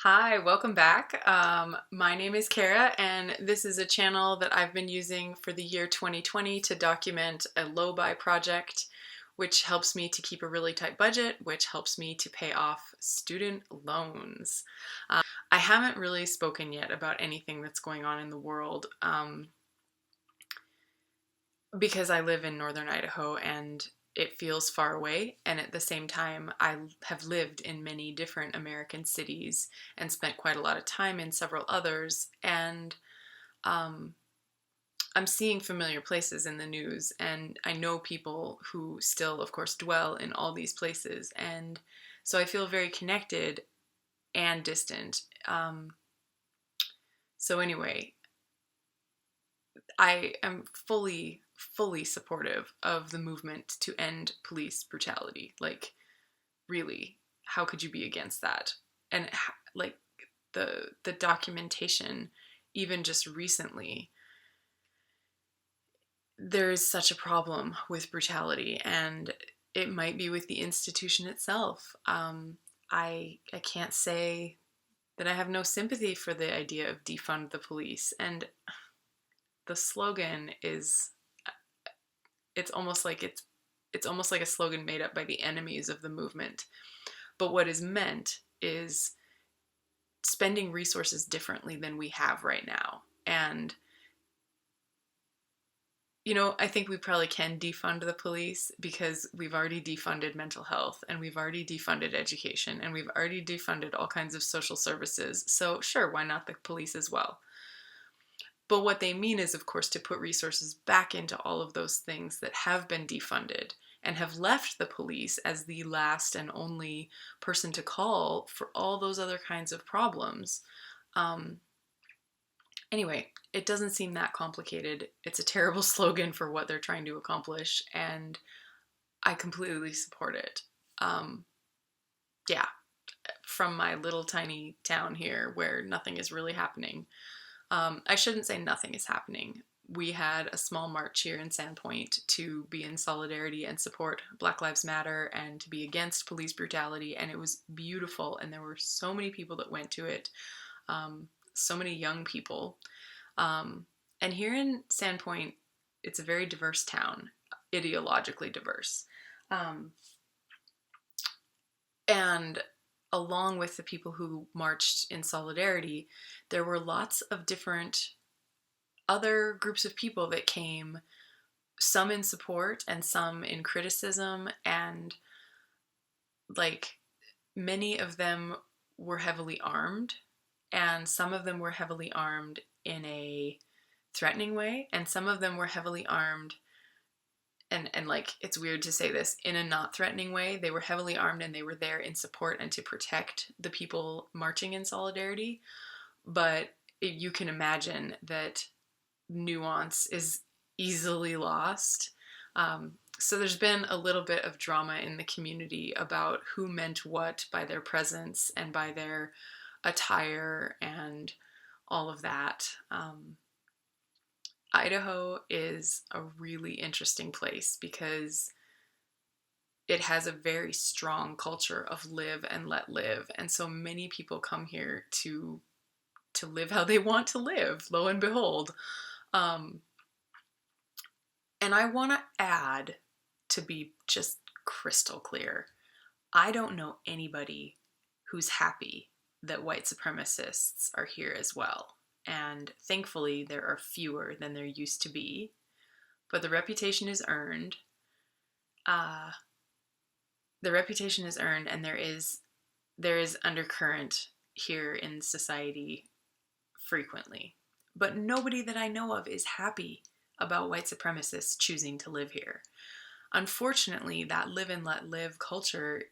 Hi, welcome back. My name is Kara, and this is a channel that I've been using for the year 2020 to document a low-buy project, which helps me to keep a really tight budget, which helps me to pay off student loans. I haven't really spoken yet about anything that's going on in the world because I live in northern Idaho and it feels far away, and at the same time I have lived in many different American cities and spent quite a lot of time in several others, and um, I'm seeing familiar places in the news, and I know people who still of course dwell in all these places, and so I feel very connected and distant. So anyway, I am fully supportive of the movement to end police brutality. Like, really, how could you be against that? And like the documentation, even just recently, there is such a problem with brutality, and it might be with the institution itself. I can't say that I have no sympathy for the idea of defund the police, and the slogan is it's almost like it's almost like a slogan made up by the enemies of the movement. But what is meant is spending resources differently than we have right now. And I think we probably can defund the police because we've already defunded mental health, and we've already defunded education, and we've already defunded all kinds of social services. So sure, why not the police as well? But what they mean is, of course, to put resources back into all of those things that have been defunded and have left the police as the last and only person to call for all those other kinds of problems. Um, anyway, it doesn't seem that complicated. It's a terrible slogan for what they're trying to accomplish, and I completely support it. Um, yeah, from my little tiny town here where nothing is really happening. I shouldn't say nothing is happening. We had a small march here in Sandpoint to be in solidarity and support Black Lives Matter and to be against police brutality, and it was beautiful, and there were so many people that went to it, so many young people. And here in Sandpoint, it's a very diverse town, ideologically diverse. Um, and along with the people who marched in solidarity, there were lots of different other groups of people that came, some in support and some in criticism, and like many of them were heavily armed, and some of them were heavily armed in a threatening way, and some of them were heavily armed and like, it's weird to say this, in a not threatening way. They were heavily armed and they were there in support and to protect the people marching in solidarity. But you can imagine that nuance is easily lost. So there's been a little bit of drama in the community about who meant what by their presence and by their attire and all of that. Idaho is a really interesting place because it has a very strong culture of live and let live, and so many people come here to live how they want to live, lo and behold. um, and I want to add, to be just crystal clear, I don't know anybody who's happy that white supremacists are here as well, and thankfully there are fewer than there used to be, but the reputation is earned. uh, the reputation is earned, and there is undercurrent here in society frequently. But nobody that I know of is happy about white supremacists choosing to live here. Unfortunately, that live and let live culture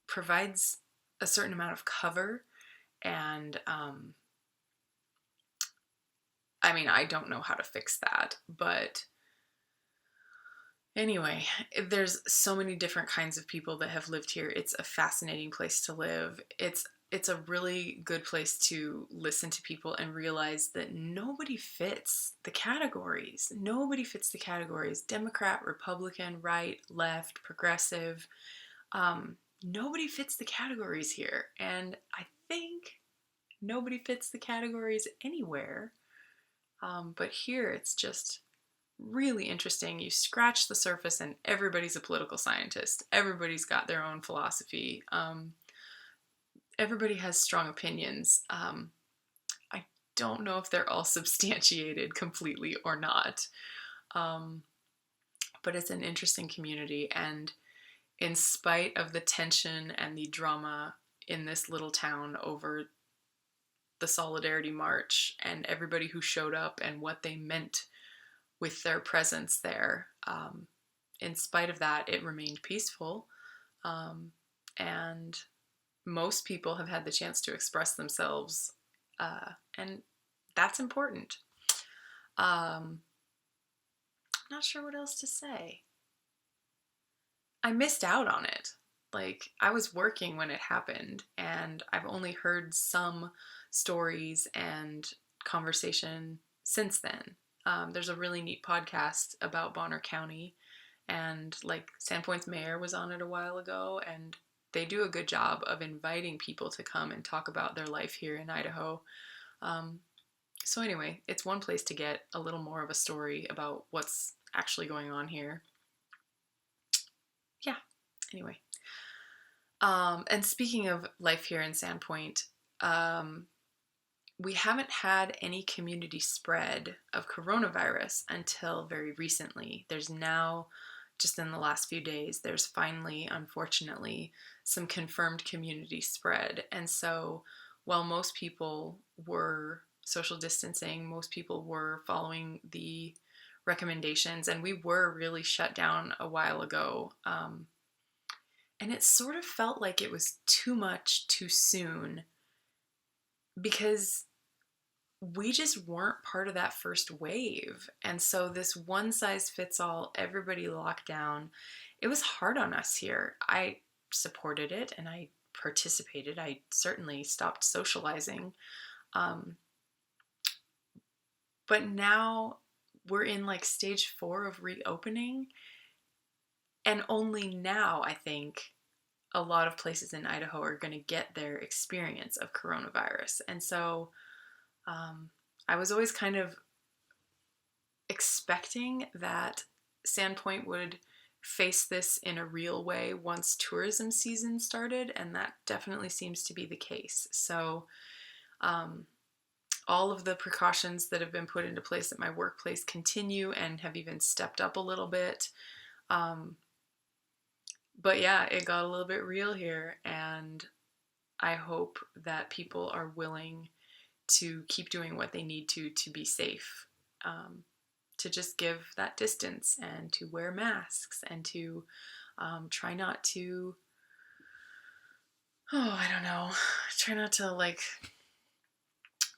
provides a certain amount of cover, and I mean, I don't know how to fix that, but anyway, there's so many different kinds of people that have lived here. It's a fascinating place to live. It's a really good place to listen to people and realize that nobody fits the categories. Nobody fits the categories. Democrat, Republican, right, left, progressive. Nobody fits the categories here. And I think nobody fits the categories anywhere. But here it's just really interesting. You scratch the surface and everybody's a political scientist. Everybody's got their own philosophy. Everybody has strong opinions. I don't know if they're all substantiated completely or not. But it's an interesting community, and in spite of the tension and the drama in this little town over the Solidarity March and everybody who showed up and what they meant with their presence there, in spite of that, it remained peaceful. And most people have had the chance to express themselves, and that's important. Not sure what else to say. I missed out on it. Like, I was working when it happened, and I've only heard some stories and conversation since then. There's a really neat podcast about Bonner County, and like Sandpoint's mayor was on it a while ago, and they do a good job of inviting people to come and talk about their life here in Idaho. So anyway, it's one place to get a little more of a story about what's actually going on here. Yeah, anyway. And speaking of life here in Sandpoint, we haven't had any community spread of coronavirus until very recently. There's now, just in the last few days, there's finally, unfortunately, some confirmed community spread. And so while most people were social distancing, most people were following the recommendations, and we were really shut down a while ago. And it sort of felt like it was too much too soon, because we just weren't part of that first wave. And so this one size fits all, everybody locked down, it was hard on us here. I supported it and I participated. I certainly stopped socializing. But now we're in like stage 4 of reopening. And only now, I think, a lot of places in Idaho are going to get their experience of coronavirus. And so I was always kind of expecting that Sandpoint would face this in a real way once tourism season started, and that definitely seems to be the case. So all of the precautions that have been put into place at my workplace continue and have even stepped up a little bit. But yeah, it got a little bit real here, and I hope that people are willing to keep doing what they need to be safe, to just give that distance and to wear masks and to try not to, try not to like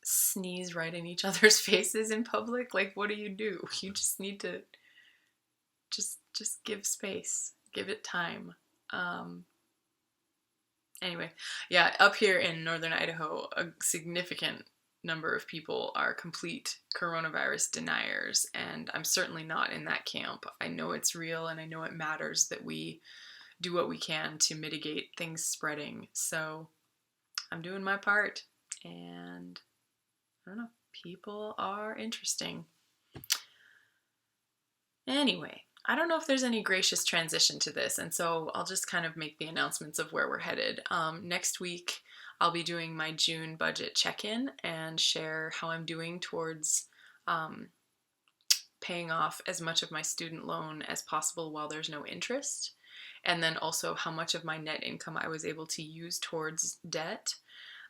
sneeze right in each other's faces in public. Like, what do? You just need to just give space, give it time. Anyway, yeah, up here in northern Idaho, a significant number of people are complete coronavirus deniers, and I'm certainly not in that camp. I know it's real, and I know it matters that we do what we can to mitigate things spreading. So I'm doing my part, and I don't know, people are interesting. Anyway, I don't know if there's any gracious transition to this, and so I'll just kind of make the announcements of where we're headed. Next week, I'll be doing my June budget check-in and share how I'm doing towards paying off as much of my student loan as possible while there's no interest, and then also how much of my net income I was able to use towards debt.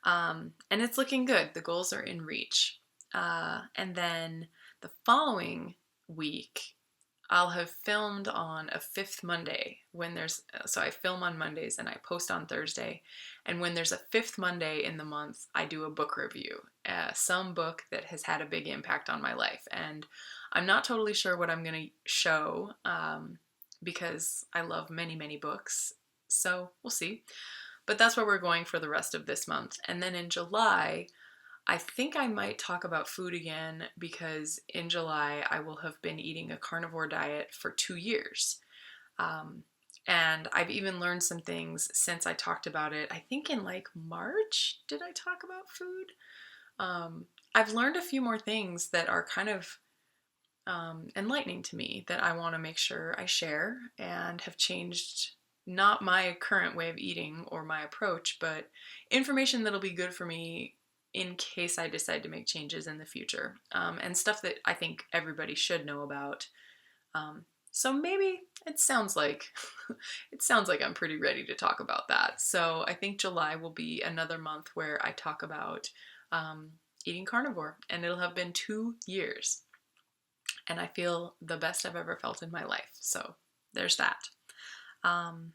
And it's looking good. The goals are in reach. And then the following week, I'll have filmed on a fifth Monday so I film on Mondays and I post on Thursday. And when there's a fifth Monday in the month, I do a book review, some book that has had a big impact on my life. And I'm not totally sure what I'm going to show, because I love many, many books. So we'll see. But that's where we're going for the rest of this month. And then in July, I think I might talk about food again, because in July I will have been eating a carnivore diet for 2 years. And I've even learned some things since I talked about it. I think in like March, did I talk about food? I've learned a few more things that are kind of enlightening to me that I want to make sure I share, and have changed not my current way of eating or my approach, but information that'll be good for me in case I decide to make changes in the future, and stuff that I think everybody should know about. So maybe it sounds like it sounds like I'm pretty ready to talk about that. So I think July will be another month where I talk about um, eating carnivore, and it'll have been 2 years, and I feel the best I've ever felt in my life. So there's that. Um,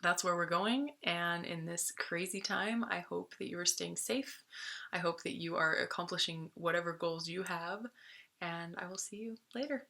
that's where we're going. And in this crazy time, I hope that you are staying safe. I hope that you are accomplishing whatever goals you have. And I will see you later.